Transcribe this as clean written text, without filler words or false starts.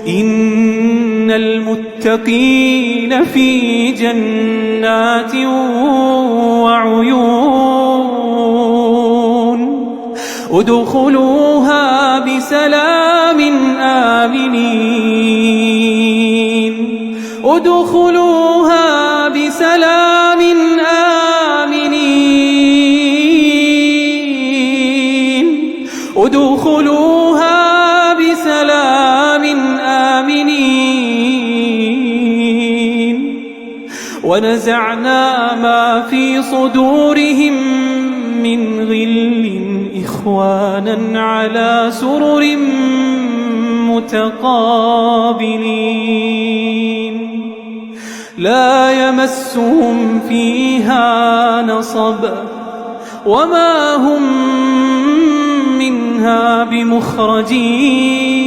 إن المتقين في جنات وعيون ادخلوها بسلام آمنين ادخلوها بسلام آمنين ادخلوها بسلام آمنين ونزعنا ما في صدورهم من غل إخوانا على سرر متقابلين لا يمسهم فيها نصب وما هم منها بمخرجين